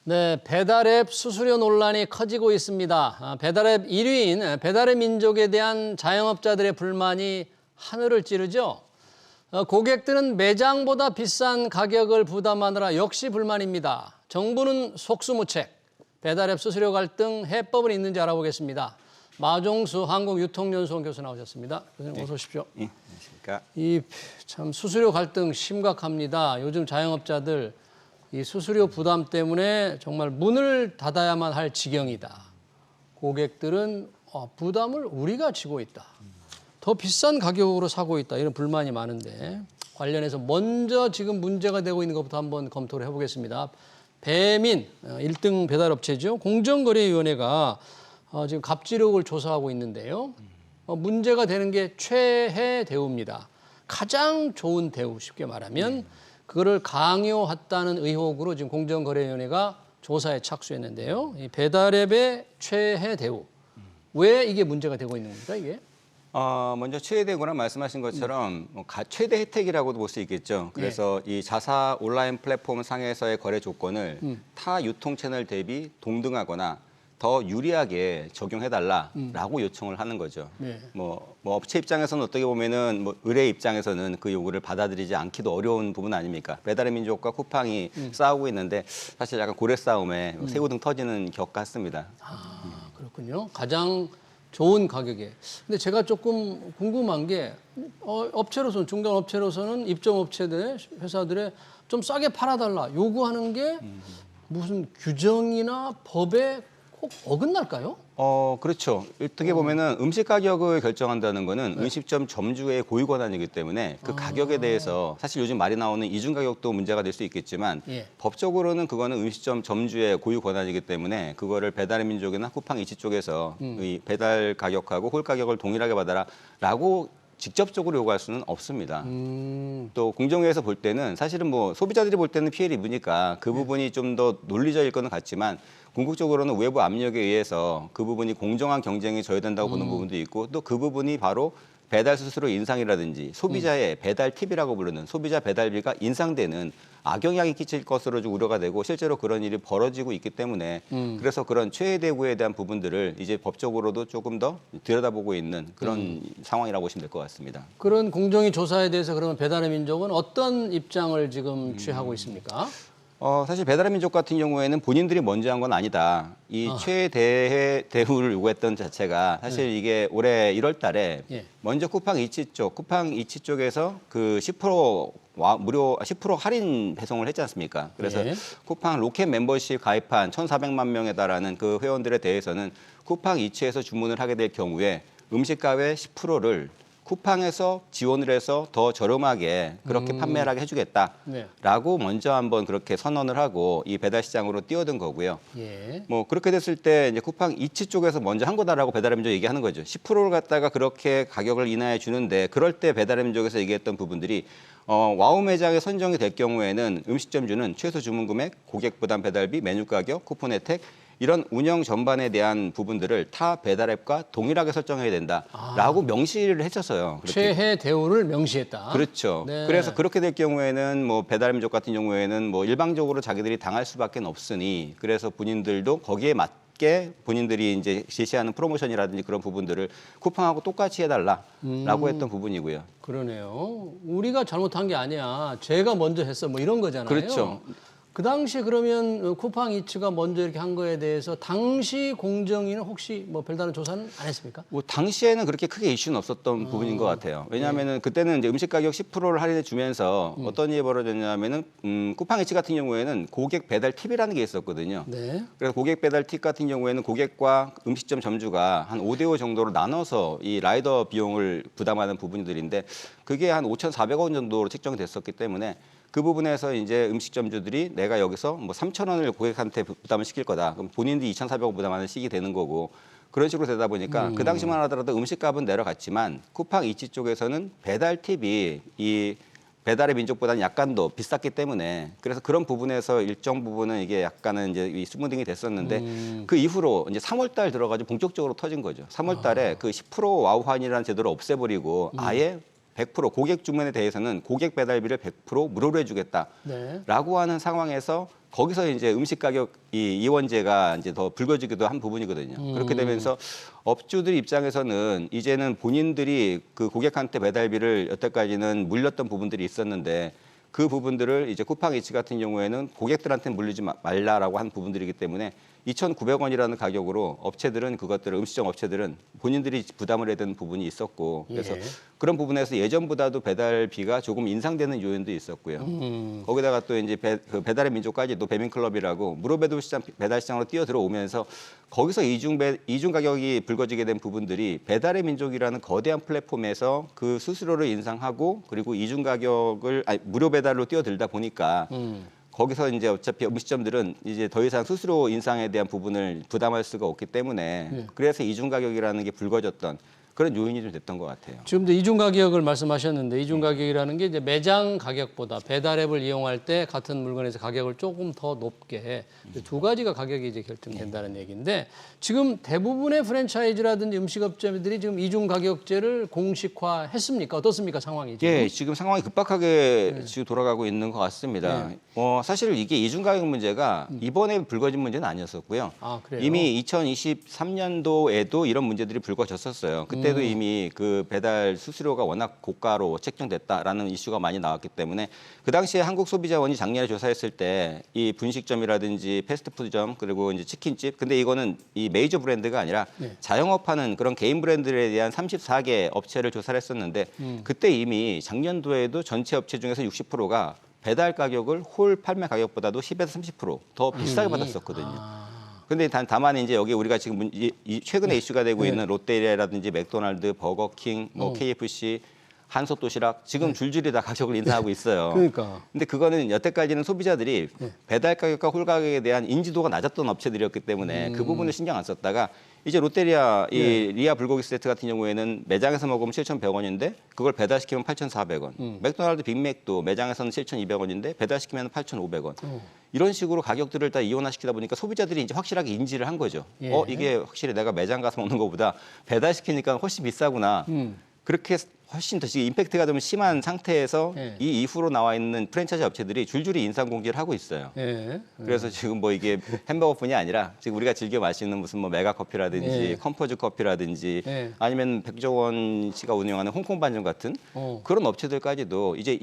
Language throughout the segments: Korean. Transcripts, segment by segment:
네, 배달앱 수수료 논란이 커지고 있습니다. 배달앱 1위인 배달의 민족에 대한 자영업자들의 불만이 하늘을 찌르죠. 고객들은 매장보다 비싼 가격을 부담하느라 역시 불만입니다. 정부는 속수무책, 배달앱 수수료 갈등 해법은 있는지 알아보겠습니다. 마종수 한국유통연수원 교수 나오셨습니다. 교수님 어서 오십시오. 네, 안녕하십니까. 이 참 수수료 갈등 심각합니다. 요즘 자영업자들 이 수수료 부담 때문에 정말 문을 닫아야만 할 지경이다. 고객들은 부담을 우리가 지고 있다. 더 비싼 가격으로 사고 있다. 이런 불만이 많은데 관련해서 먼저 지금 문제가 되고 있는 것부터 한번 검토를 해보겠습니다. 배민 1등 배달업체죠. 공정거래위원회가 지금 갑질의혹을 조사하고 있는데요. 문제가 되는 게 최혜 대우입니다. 가장 좋은 대우, 쉽게 말하면 그거를 강요했다는 의혹으로 지금 공정거래위원회가 조사에 착수했는데요. 이 배달앱의 최혜 대우, 왜 이게 문제가 되고 있는 겁니까, 이게? 먼저 최대구나 말씀하신 것처럼 최대 혜택이라고도 볼 수 있겠죠. 그래서 이 자사 온라인 플랫폼 상에서의 거래 조건을 타 유통 채널 대비 동등하거나 더 유리하게 적용해달라라고 요청을 하는 거죠. 네. 뭐 업체 입장에서는 어떻게 보면은 의뢰 입장에서는 그 요구를 받아들이지 않기도 어려운 부분 아닙니까? 배달의 민족과 쿠팡이 싸우고 있는데 사실 약간 고래 싸움에 새우등 터지는 격 같습니다. 그렇군요. 가장 좋은 가격에. 근데 제가 조금 궁금한 게 업체로서는, 중간 업체로서는 입점업체들, 회사들의 좀 싸게 팔아달라 요구하는 게 무슨 규정이나 법에 꼭 어긋날까요? 그렇죠. 어떻게 보면은 음식 가격을 결정한다는 거는 음식점 점주의 고유 권한이기 때문에 그 가격에 대해서 사실 요즘 말이 나오는 이중 가격도 문제가 될 수 있겠지만 법적으로는 그거는 음식점 점주의 고유 권한이기 때문에 그거를 배달의 민족이나 쿠팡 이치 쪽에서 이 배달 가격하고 홀 가격을 동일하게 받아라라고 직접적으로 요구할 수는 없습니다. 또 공정위에서 볼 때는 사실은 뭐 소비자들이 볼 때는 피해를 입으니까 그 부분이 좀 더 논리적일 거는 같지만 궁극적으로는 외부 압력에 의해서 그 부분이 공정한 경쟁이 저해된다고 보는 부분도 있고 또 그 부분이 바로 배달 수수료 인상이라든지 소비자의 배달 팁이라고 부르는 소비자 배달비가 인상되는 악영향이 끼칠 것으로 좀 우려가 되고 실제로 그런 일이 벌어지고 있기 때문에 그래서 그런 최혜대구에 대한 부분들을 이제 법적으로도 조금 더 들여다보고 있는 그런 상황이라고 보시면 될 것 같습니다. 그런 공정위 조사에 대해서 그러면 배달의 민족은 어떤 입장을 지금 취하고 있습니까? 사실 배달의 민족 같은 경우에는 본인들이 먼저 한 건 아니다. 이 최대 대우를 요구했던 자체가 사실 이게 올해 1월 달에 먼저 쿠팡 이치 쪽에서 그 10% 무료 10% 할인 배송을 했지 않습니까? 그래서 쿠팡 로켓 멤버십 가입한 1,400만 명에 달하는 그 회원들에 대해서는 쿠팡 이치에서 주문을 하게 될 경우에 음식값의 10%를 쿠팡에서 지원을 해서 더 저렴하게 그렇게 판매를 하게 해주겠다라고 먼저 한번 그렇게 선언을 하고 이 배달 시장으로 뛰어든 거고요. 뭐 그렇게 됐을 때 이제 쿠팡 이치 쪽에서 먼저 한 거다라고 배달의 민족 얘기하는 거죠. 10%를 갖다가 그렇게 가격을 인하해 주는데 그럴 때 배달의 민족에서 얘기했던 부분들이 와우 매장에 선정이 될 경우에는 음식점주는 최소 주문 금액, 고객 부담 배달비, 메뉴 가격, 쿠폰 혜택 이런 운영 전반에 대한 부분들을 타 배달앱과 동일하게 설정해야 된다라고 명시를 했었어요. 최혜 대우를 명시했다. 그렇죠. 네. 그래서 그렇게 될 경우에는 뭐 배달의 민족 같은 경우에는 뭐 일방적으로 자기들이 당할 수밖에 없으니 그래서 본인들도 거기에 맞게 본인들이 이제 제시하는 프로모션이라든지 그런 부분들을 쿠팡하고 똑같이 해달라라고 했던 부분이고요. 그러네요. 우리가 잘못한 게 아니야. 제가 먼저 했어. 뭐 이런 거잖아요. 그렇죠. 그 당시에 그러면 쿠팡 이츠가 먼저 이렇게 한 거에 대해서 당시 공정위는 혹시 뭐 별다른 조사는 안 했습니까? 뭐 당시에는 그렇게 크게 이슈는 없었던 부분인 것 같아요. 왜냐하면은 그때는 이제 음식 가격 10%를 할인해 주면서 어떤 일이 벌어졌냐면은 쿠팡 이츠 같은 경우에는 고객 배달 팁이라는 게 있었거든요. 그래서 고객 배달 팁 같은 경우에는 고객과 음식점 점주가 한 5대5 정도로 나눠서 이 라이더 비용을 부담하는 부분들인데 그게 한 5,400원 정도로 책정이 됐었기 때문에 그 부분에서 이제 음식점주들이 내가 여기서 뭐 3,000원을 고객한테 부담을 시킬 거다. 그럼 본인들이 2,400원 부담하는 식이 되는 거고 그런 식으로 되다 보니까 그 당시만 하더라도 음식값은 내려갔지만 쿠팡 이치 쪽에서는 배달 팁이 이 배달의 민족보다는 약간 더 비쌌기 때문에 그래서 그런 부분에서 일정 부분은 이게 약간은 이제 이 스무딩이 됐었는데 그 이후로 이제 3월 달 들어가지고 본격적으로 터진 거죠. 3월 달에 그 10% 와우 할인이라는 제도를 없애버리고 아예 100% 고객 주문에 대해서는 고객 배달비를 100% 무료로 해주겠다라고 하는 상황에서 거기서 이제 음식 가격 이 이원제가 이제 더 불거지기도 한 부분이거든요. 그렇게 되면서 업주들 입장에서는 이제는 본인들이 그 고객한테 배달비를 여태까지는 물렸던 부분들이 있었는데 그 부분들을 이제 쿠팡이츠 같은 경우에는 고객들한테 물리지 말라라고 한 부분들이기 때문에 2,900원이라는 가격으로 업체들은 그것들을 음식점 업체들은 본인들이 부담을 해야 되는 부분이 있었고 그래서 예. 그런 부분에서 예전보다도 배달비가 조금 인상되는 요인도 있었고요. 거기다가 또 이제 그 배달의 민족까지도 배민클럽이라고 무료 배달 시장 배달 시장으로 뛰어 들어오면서 거기서 이중 가격이 불거지게 된 부분들이 배달의 민족이라는 거대한 플랫폼에서 그 수수료를 인상하고 그리고 이중 가격을 무료 배달로 뛰어들다 보니까 거기서 이제 어차피 음식점들은 이제 더 이상 수수료 인상에 대한 부분을 부담할 수가 없기 때문에 그래서 이중 가격이라는 게 불거졌던 그런 요인이 좀 됐던 것 같아요. 지금도 이중 가격을 말씀하셨는데 이중 가격이라는 게 이제 매장 가격보다 배달 앱을 이용할 때 같은 물건에서 가격을 조금 더 높게 두 가지가 가격이 이제 결정된다는 얘기인데 지금 대부분의 프랜차이즈라든지 음식업체들이 지금 이중 가격제를 공식화했습니까? 어떻습니까 상황이? 지금? 예, 지금 상황이 급박하게 지금 돌아가고 있는 것 같습니다. 사실 이게 이중 가격 문제가 이번에 불거진 문제는 아니었었고요. 아, 그래요? 이미 2023년도에도 이런 문제들이 불거졌었어요. 그때도 이미 그 배달 수수료가 워낙 고가로 책정됐다라는 이슈가 많이 나왔기 때문에 그 당시에 한국소비자원이 작년에 조사했을 때 이 분식점이라든지 패스트푸드점 그리고 이제 치킨집 근데 이거는 이 메이저 브랜드가 아니라 자영업하는 그런 개인 브랜드에 대한 34개 업체를 조사를 했었는데 그때 이미 작년도에도 전체 업체 중에서 60%가 배달 가격을 홀 판매 가격보다도 10에서 30%더 비싸게 받았었거든요. 근데 다만 이제 여기 우리가 지금 최근에 이슈가 되고 있는 롯데리아라든지 맥도날드, 버거킹, 뭐 KFC, 한솥도시락 지금 줄줄이 다 가격을 인상하고 있어요. 그러니까. 근데 그거는 여태까지는 소비자들이 배달 가격과 홀 가격에 대한 인지도가 낮았던 업체들이었기 때문에 그 부분을 신경 안 썼다가 이제 롯데리아 이 리아 불고기 세트 같은 경우에는 매장에서 먹으면 7,100원인데 그걸 배달시키면 8,400원. 맥도날드 빅맥도 매장에서는 7,200원인데 배달시키면 8,500원. 이런 식으로 가격들을 다 이원화시키다 보니까 소비자들이 이제 확실하게 인지를 한 거죠. 이게 확실히 내가 매장 가서 먹는 것보다 배달시키니까 훨씬 비싸구나. 그렇게 훨씬 더 지금 임팩트가 좀 심한 상태에서 이 이후로 나와 있는 프랜차이즈 업체들이 줄줄이 인상 공지를 하고 있어요. 그래서 지금 뭐 이게 햄버거뿐이 아니라 지금 우리가 즐겨 마시는 무슨 뭐 메가 커피라든지 컴포즈 커피라든지 아니면 백종원 씨가 운영하는 홍콩 반점 같은 그런 업체들까지도 이제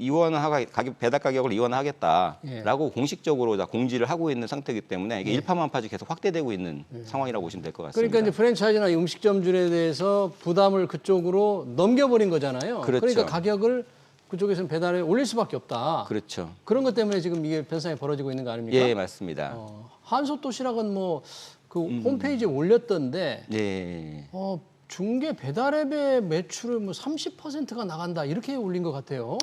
배달 가격을 이원하겠다라고 공식적으로 다 공지를 하고 있는 상태이기 때문에 이게 일파만파지 계속 확대되고 있는 상황이라고 보시면 될 것 같습니다. 그러니까 이제 프랜차이즈나 음식점들에 대해서 부담을 그쪽으로 넘겨버린 거잖아요. 그렇죠. 그러니까 가격을 그쪽에서는 배달에 올릴 수밖에 없다. 그렇죠. 그런 것 때문에 지금 이게 변상이 벌어지고 있는 거 아닙니까? 예, 맞습니다. 한솥도시락은 뭐 그 홈페이지에 올렸던데 네. 중개 배달앱의 매출을 뭐 30%가 나간다 이렇게 올린 것 같아요.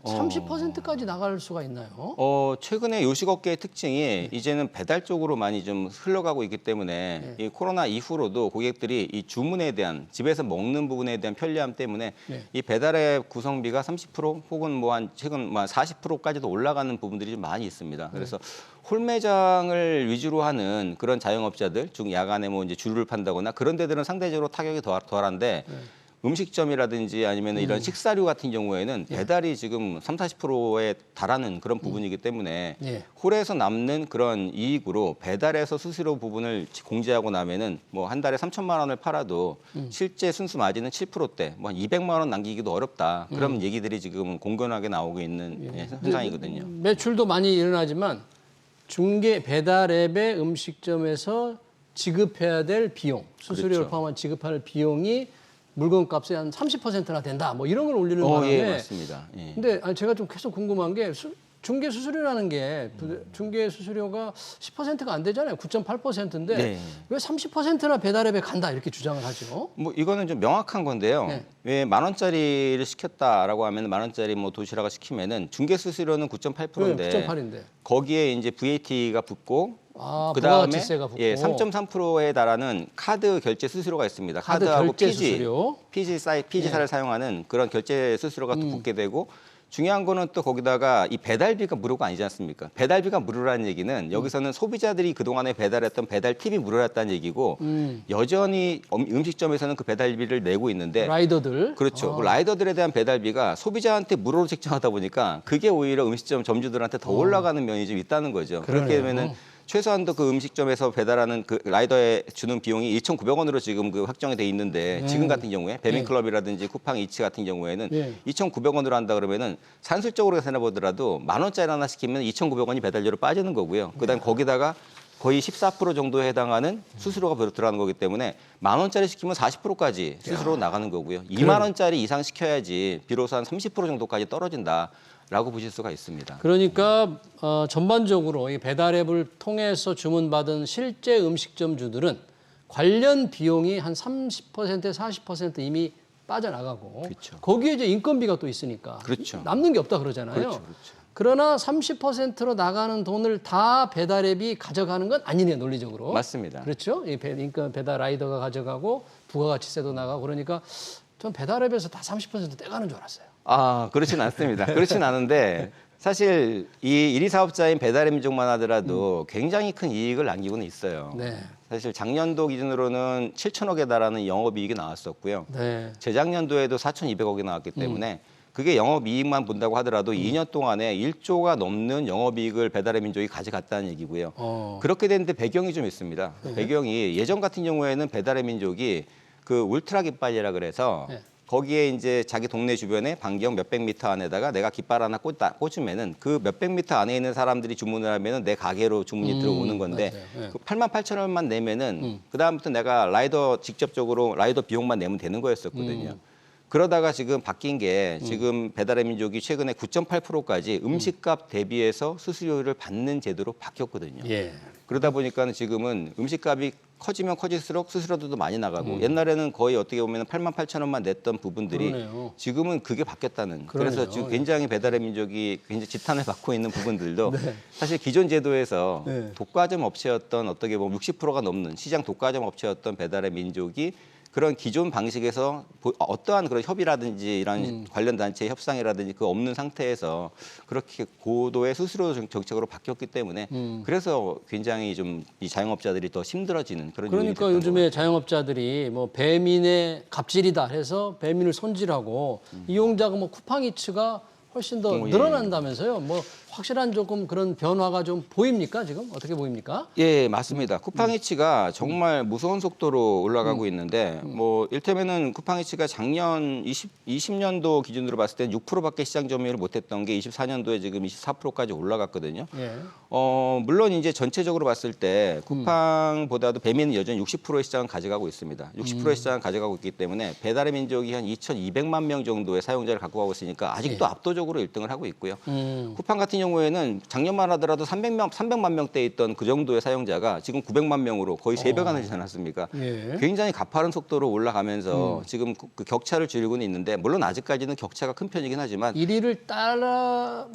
30%까지 나갈 수가 있나요? 최근에 요식업계의 특징이 이제는 배달 쪽으로 많이 좀 흘러가고 있기 때문에 이 코로나 이후로도 고객들이 이 주문에 대한 집에서 먹는 부분에 대한 편리함 때문에 이 배달의 구성비가 30% 혹은 뭐 한 최근 40%까지도 올라가는 부분들이 좀 많이 있습니다. 그래서 홀매장을 위주로 하는 그런 자영업자들, 중 야간에 뭐 이제 줄을 판다거나 그런 데들은 상대적으로 타격이 덜한데 음식점이라든지 아니면 이런 식사류 같은 경우에는 배달이 지금 30~40%에 달하는 그런 부분이기 때문에 홀에서 남는 그런 이익으로 배달에서 수수료 부분을 공제하고 나면은 뭐 한 달에 3천만 원을 팔아도 실제 순수 마진은 7%대, 뭐 한 200만 원 남기기도 어렵다. 그런 얘기들이 지금 공견하게 나오고 있는 현상이거든요. 매출도 많이 일어나지만 중개 배달 앱의 음식점에서 지급해야 될 비용, 수수료를 그렇죠. 포함한 지급할 비용이 물건값의 한 30%나 된다. 뭐 이런 걸 올리는 바람에. 예, 맞습니다. 예. 근데 제가 좀 계속 궁금한 게 중개 수수료라는 게 중개 수수료가 10%가 안 되잖아요. 9.8%인데 네. 왜 30%나 배달앱에 간다 이렇게 주장을 하죠? 뭐 이거는 좀 명확한 건데요. 왜 10,000원짜리를 시켰다라고 하면 10,000원짜리 뭐 도시락을 시키면은 중개 수수료는 9.8%인데 9.8인데. 거기에 이제 VAT가 붙고 그다음에 부가가치세가 붙고. 3.3%에 달하는 카드 결제 수수료가 있습니다. 카드 카드하고 결제 피지, 수수료. 피지사를 사용하는 그런 결제 수수료가 또 붙게 되고 중요한 거는 또 거기다가 이 배달비가 무료가 아니지 않습니까? 배달비가 무료라는 얘기는 여기서는 소비자들이 그동안에 배달했던 배달 팁이 무료였다는 얘기고 여전히 음식점에서는 그 배달비를 내고 있는데 라이더들. 그렇죠. 그 라이더들에 대한 배달비가 소비자한테 무료로 책정하다 보니까 그게 오히려 음식점 점주들한테 더 올라가는 면이 좀 있다는 거죠. 그렇게 되면은 최소한도 그 음식점에서 배달하는 그 라이더에 주는 비용이 2,900원으로 지금 그 확정이 돼 있는데 지금 같은 경우에 배민클럽이라든지 쿠팡이츠 같은 경우에는 2,900원으로 한다 그러면은 산술적으로 계산해 보더라도 10,000원짜리 하나 시키면 2,900원이 배달료로 빠지는 거고요. 그다음 거기다가 거의 14% 정도에 해당하는 수수료가 들어가는 거기 때문에 10,000원짜리 시키면 40%까지 수수료 나가는 거고요. 20,000원짜리 이상 시켜야지 비로소 한 30% 정도까지 떨어진다라고 보실 수가 있습니다. 그러니까 전반적으로 이 배달 앱을 통해서 주문받은 실제 음식점주들은 관련 비용이 한 30%, 40% 이미 빠져나가고 그렇죠. 거기에 이제 인건비가 또 있으니까 그렇죠. 남는 게 없다 그러잖아요. 그렇죠. 그러나 30%로 나가는 돈을 다 배달 앱이 가져가는 건 아니네요, 논리적으로. 맞습니다. 그렇죠. 이 배달 라이더가 가져가고 부가가치세도 나가고 그러니까 전 배달 앱에서 다 30% 떼가는 줄 알았어요. 아, 그렇진 않습니다. 그렇진 않은데 사실 이 1위 사업자인 배달의 민족만 하더라도 굉장히 큰 이익을 남기고는 있어요. 네. 사실 작년도 기준으로는 7천억에 달하는 영업이익이 나왔었고요. 네. 재작년도에도 4,200억이 나왔기 때문에 그게 영업이익만 본다고 하더라도 2년 동안에 1조가 넘는 영업이익을 배달의 민족이 가져갔다는 얘기고요. 그렇게 됐는데 배경이 좀 있습니다. 배경이 예전 같은 경우에는 배달의 민족이 그 울트라 깃발이라 그래서 거기에 이제 자기 동네 주변에 반경 몇백 미터 안에다가 내가 깃발 하나 꽂으면은 그 몇백 미터 안에 있는 사람들이 주문을 하면은 내 가게로 주문이 들어오는 건데 그 88,000원만 내면은 그다음부터 내가 라이더 직접적으로 라이더 비용만 내면 되는 거였었거든요. 그러다가 지금 바뀐 게 지금 배달의 민족이 최근에 9.8%까지 음식값 대비해서 수수료를 받는 제도로 바뀌었거든요. 예. 그러다 보니까 지금은 음식값이 커지면 커질수록 수수료도 많이 나가고 옛날에는 거의 어떻게 보면 88,000원만 냈던 부분들이 그러네요. 지금은 그게 바뀌었다는. 그러네요. 그래서 지금 굉장히 배달의 민족이 굉장히 지탄을 받고 있는 부분들도 사실 기존 제도에서 독과점 업체였던 어떻게 보면 60%가 넘는 시장 독과점 업체였던 배달의 민족이 그런 기존 방식에서 어떠한 그런 협의라든지 이런 관련 단체 협상이라든지 그 없는 상태에서 그렇게 고도의 수수료 정책으로 바뀌었기 때문에 그래서 굉장히 좀 이 자영업자들이 더 힘들어지는 그런 그러니까 요즘에 자영업자들이 뭐 배민의 갑질이다 해서 배민을 손질하고 이용자가 뭐 쿠팡이츠가 훨씬 더 늘어난다면서요. 뭐 확실한 조금 그런 변화가 좀 보입니까? 지금 어떻게 보입니까? 예, 맞습니다. 쿠팡이츠가 정말 무서운 속도로 올라가고 있는데 뭐 일테면은 쿠팡이츠가 작년 20년도 기준으로 봤을 때 6%밖에 시장 점유율을 못했던 게 24년도에 지금 24%까지 올라갔거든요. 예. 물론 이제 전체적으로 봤을 때 쿠팡보다도 배민은 여전히 60%의 시장을 가져가고 있습니다. 60%의 시장을 가져가고 있기 때문에 배달의 민족이 한 2,200만 명 정도의 사용자를 갖고 가고 있으니까 아직도 압도적으로 1등을 하고 있고요. 쿠팡 같은 경우에는 작년만 하더라도 300만 명대에 있던 그 정도의 사용자가 지금 900만 명으로 거의 3배가 늘지 않았습니까? 예. 굉장히 가파른 속도로 올라가면서 지금 그 격차를 줄이고는 있는데 물론 아직까지는 격차가 큰 편이긴 하지만 1위를 따라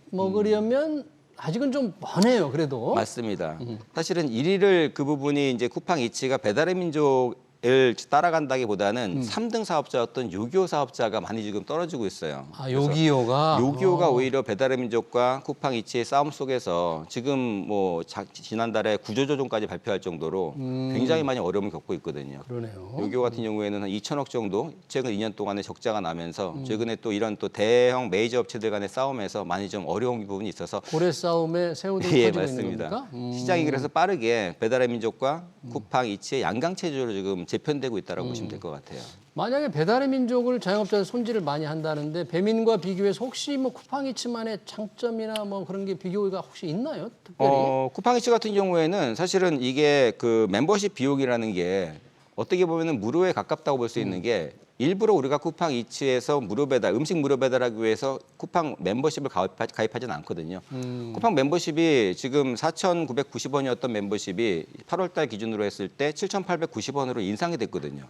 먹으려면 아직은 좀 머네요. 그래도. 맞습니다. 사실은 1위를 그 부분이 이제 쿠팡이츠가 배달의 민족을 따라간다기보다는 3등 사업자였던 요기요 사업자가 많이 지금 떨어지고 있어요. 아, 요기요가. 요기요가 오히려 배달의 민족과 쿠팡이츠의 싸움 속에서 지금 뭐 지난달에 구조조정까지 발표할 정도로 굉장히 많이 어려움을 겪고 있거든요. 그러네요. 요기요 같은 경우에는 한 2천억 정도 최근 2년 동안에 적자가 나면서 최근에 또 이런 또 대형 메이저 업체들 간의 싸움에서 많이 좀 어려운 부분이 있어서 고래 싸움에 새우등 예, 터지고 있는 맞습니다. 겁니까? 시장이 그래서 빠르게 배달의 민족과 쿠팡이츠의 양강체제로 지금 재편되고 있다고 보시면 될 것 같아요. 만약에 배달의 민족을 자영업자들 손질을 많이 한다는데 배민과 비교해서 혹시 뭐 쿠팡이츠만의 장점이나 뭐 그런 게 비교가 혹시 있나요? 특별히? 쿠팡이츠 같은 경우에는 사실은 이게 그 멤버십 비용이라는 게 어떻게 보면은 무료에 가깝다고 볼 수 있는 게 일부러 우리가 쿠팡이츠에서 무료 배달, 음식 무료 배달하기 위해서 쿠팡 멤버십을 가입하지는 않거든요. 쿠팡 멤버십이 지금 4,990원이었던 멤버십이 8월 달 기준으로 했을 때 7,890원으로 인상이 됐거든요.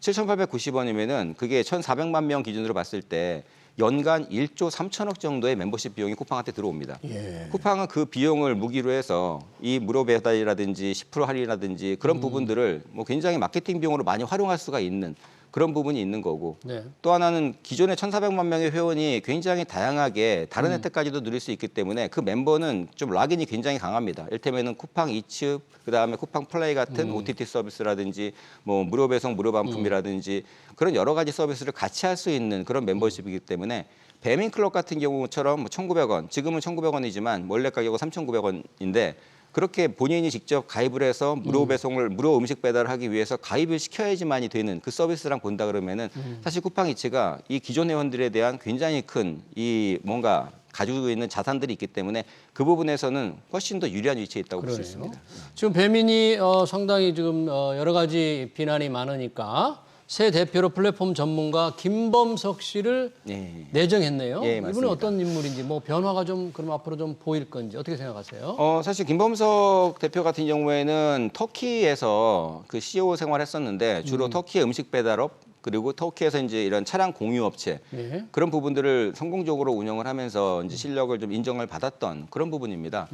7,890원이면은 그게 1,400만 명 기준으로 봤을 때 연간 1조 3천억 정도의 멤버십 비용이 쿠팡한테 들어옵니다. 예. 쿠팡은 그 비용을 무기로 해서 이 무료 배달이라든지 10% 할인이라든지 그런 부분들을 뭐 굉장히 마케팅 비용으로 많이 활용할 수가 있는 그런 부분이 있는 거고 네. 또 하나는 기존의 1,400만 명의 회원이 굉장히 다양하게 다른 혜택까지도 누릴 수 있기 때문에 그 멤버는 좀 락인이 굉장히 강합니다. 이를테면은 쿠팡 이츠, 그다음에 쿠팡 플레이 같은 OTT 서비스라든지 뭐 무료 배송, 무료 반품이라든지 그런 여러 가지 서비스를 같이 할 수 있는 그런 멤버십이기 때문에 배민클럽 같은 경우처럼 뭐 1,900원, 지금은 1,900원이지만 원래 가격은 3,900원인데 그렇게 본인이 직접 가입을 해서 무료 배송을 무료 음식 배달을 하기 위해서 가입을 시켜야지만이 되는 그 서비스랑 본다 그러면은 사실 쿠팡이츠가 이 기존 회원들에 대한 굉장히 큰 이 뭔가 가지고 있는 자산들이 있기 때문에 그 부분에서는 훨씬 더 유리한 위치에 있다고 볼 수 있습니다. 지금 배민이 상당히 지금 여러 가지 비난이 많으니까 새 대표로 플랫폼 전문가 김범석 씨를 네. 내정했네요. 예, 이분은 맞습니다. 어떤 인물인지 뭐 변화가 좀 그럼 앞으로 좀 보일 건지 어떻게 생각하세요? 사실 김범석 대표 같은 경우에는 터키에서 그 CEO 생활했었는데 주로 터키의 음식 배달업 그리고 터키에서 이제 이런 차량 공유 업체 예. 그런 부분들을 성공적으로 운영을 하면서 이제 실력을 좀 인정을 받았던 그런 부분입니다.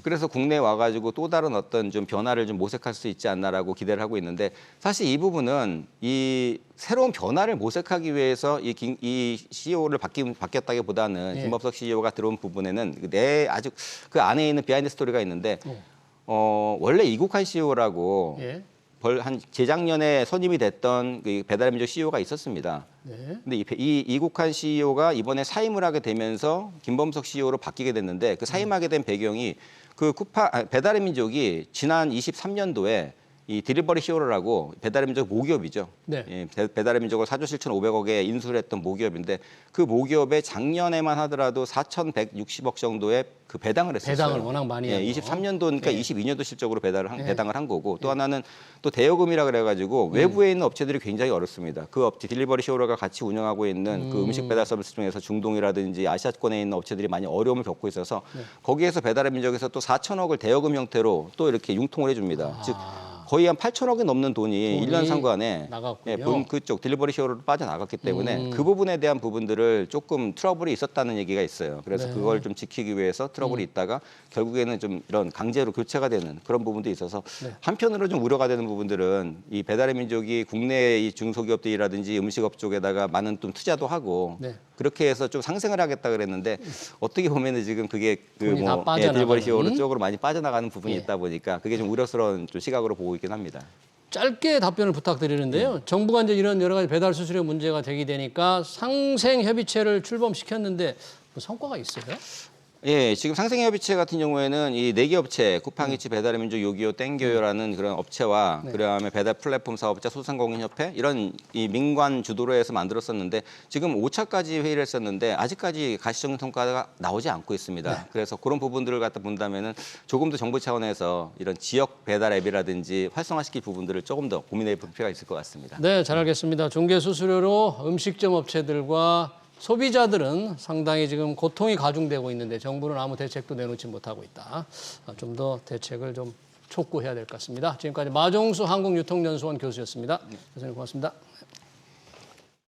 그래서 국내에 와가지고 또 다른 어떤 좀 변화를 좀 모색할 수 있지 않나라고 기대를 하고 있는데 사실 이 부분은 이 새로운 변화를 모색하기 위해서 이 CEO를 바뀌었다기보다는 예. 김범석 CEO가 들어온 부분에는 내 아주 그 안에 있는 비하인드 스토리가 있는데 원래 이국한 CEO라고 예. 한 재작년에 선임이 됐던 그 배달민족 CEO가 있었습니다. 네. 근데 이 이국한 CEO가 이번에 사임을 하게 되면서 김범석 CEO로 바뀌게 됐는데 그 사임하게 된 배경이 그 배달의 민족이 지난 23년도에 이 딜리버리 히어로라고 배달의 민족 모기업이죠. 네. 예, 배달의 민족을 4조 7,500억에 인수를 했던 모기업인데 그 모기업에 작년에만 하더라도 4,160억 정도의 그 배당을 했었어요. 배당을 워낙 많이 예, 한 거. 23년도 그러니까 예. 22년도 실적으로 배당을 한 거고 또 하나는 또 대여금이라 그래가지고 외부에 있는 업체들이 굉장히 어렵습니다. 그 업체 딜리버리 히어로가 같이 운영하고 있는 그 음식 배달 서비스 중에서 중동이라든지 아시아권에 있는 업체들이 많이 어려움을 겪고 있어서 거기에서 배달의 민족에서 또 4천억을 대여금 형태로 또 이렇게 융통을 해줍니다. 즉 거의 한 8천억이 넘는 돈이 1년 상관에 나갔군요. 본 그쪽 딜리버리 히어로로 빠져나갔기 때문에 그 부분에 대한 부분들을 조금 트러블이 있었다는 얘기가 있어요. 그래서 그걸 좀 지키기 위해서 트러블이 있다가 결국에는 좀 이런 강제로 교체가 되는 그런 부분도 있어서 한편으로 좀 우려가 되는 부분들은 이 배달의 민족이 국내의 이 중소기업들이라든지 음식업 쪽에다가 많은 좀 투자도 하고 네. 그렇게 해서 좀 상생을 하겠다 그랬는데 어떻게 보면은 지금 그게 그 돈이 다 뭐 빠져나가는. 딜리버리 히어로 쪽으로 많이 빠져나가는 부분이 예. 있다 보니까 그게 좀 우려스러운 좀 시각으로 보고 있긴 합니다. 짧게 답변을 부탁드리는데요. 정부가 이제 이런 여러 가지 배달 수수료 문제가 되니까 상생 협의체를 출범시켰는데 뭐 성과가 있어요? 예, 지금 상생협의체 같은 경우에는 이 4개 업체, 쿠팡이츠, 배달의 민족, 요기요, 땡겨요라는 그런 업체와 그다음에 배달 플랫폼 사업자, 소상공인협회 이런 이 민관 주도로 해서 만들었었는데 지금 5차까지 회의를 했었는데 아직까지 가시적인 성과가 나오지 않고 있습니다. 그래서 그런 부분들을 갖다 본다면은 조금 더 정부 차원에서 이런 지역 배달 앱이라든지 활성화시킬 부분들을 조금 더 고민해 볼 필요가 있을 것 같습니다. 네, 잘 알겠습니다. 중개 수수료로 음식점 업체들과 소비자들은 상당히 지금 고통이 가중되고 있는데 정부는 아무 대책도 내놓지 못하고 있다. 좀 더 대책을 좀 촉구해야 될 것 같습니다. 지금까지 마종수 한국유통연수원 교수였습니다. 교수님 고맙습니다.